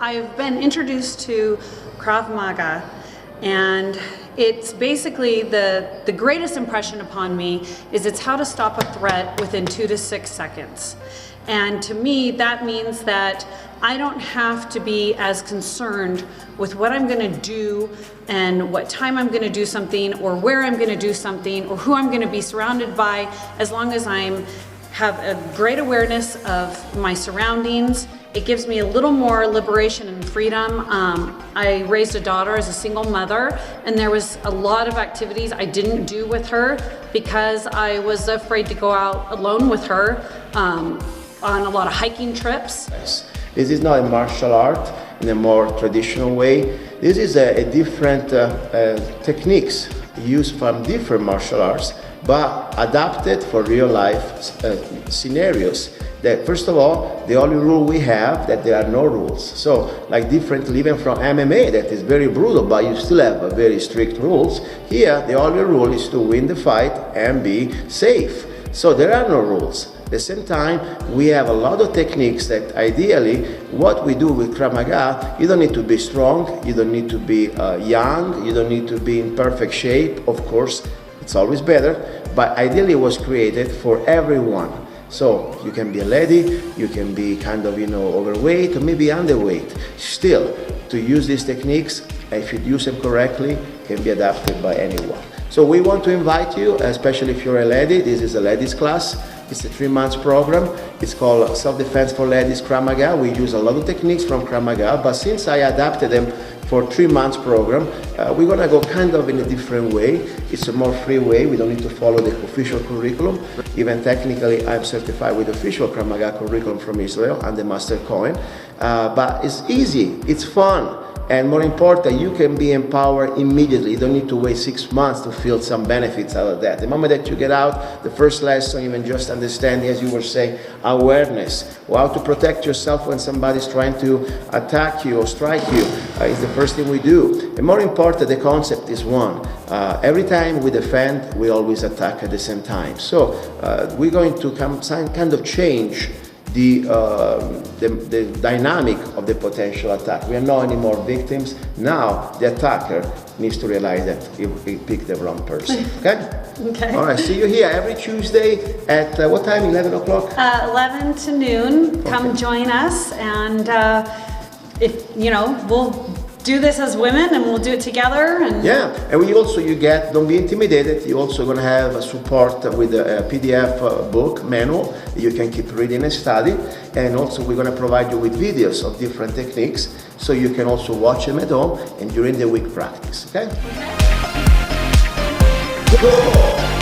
I've been introduced to KravMaga, and it's basically the greatest impression upon me is it's how to stop a threat within 2 to 6 seconds. And to me, that means that I don't have to be as concerned with what I'm gonna do and what time I'm gonna do something or where I'm gonna do something or who I'm gonna be surrounded by, as long as have a great awareness of my surroundings. It gives me a little more liberation and freedom. I raised a daughter as a single mother, and there was a lot of activities I didn't do with her because I was afraid to go out alone with her on a lot of hiking trips. This is not a martial art in a more traditional way. This is a different techniques used from different martial arts, but adapted for real life scenarios. That first of all, the only rule we have that there are no rules. So like differently even from MMA that is very brutal, but you still have very strict rules. Here, the only rule is to win the fight and be safe. So there are no rules. At the same time, we have a lot of techniques that ideally, what we do with Krav Maga, you don't need to be strong, you don't need to be young, you don't need to be in perfect shape. Of course, it's always better, but ideally it was created for everyone. So you can be a lady, you can be kind of, overweight or maybe underweight. Still, to use these techniques, if you use them correctly, can be adapted by anyone. So we want to invite you, especially if you're a lady. This is a ladies class. It's a 3-month program. It's called Self-Defense for Ladies Krav Maga. We use a lot of techniques from Krav Maga, but since I adapted them for 3-month program, we're gonna go kind of in a different way. It's a more free way. We don't need to follow the official curriculum. Even technically, I'm certified with official Krav Maga curriculum from Israel. I'm the Master Cohen. But it's easy, it's fun. And more important, you can be empowered immediately. You don't need to wait 6 months to feel some benefits out of that. The moment that you get out, the first lesson, even just understanding, as you were saying, awareness, how to protect yourself when somebody's trying to attack you or strike you is the first thing we do. And more important, the concept is one. Every time we defend, we always attack at the same time. So we're going to kind of change the dynamic of the potential attack. We are not anymore victims. Now the attacker needs to realize that he picked the wrong person. Okay? Okay. All right, see you here every Tuesday at what time? 11 o'clock? 11 to noon. Come Okay. join us, and we'll do this as women, and we'll do it together. And yeah, and don't be intimidated. You're also going to have support with a PDF book manual. You can keep reading and study. And also we're going to provide you with videos of different techniques, so you can also watch them at home and during the week practice. Okay? Go!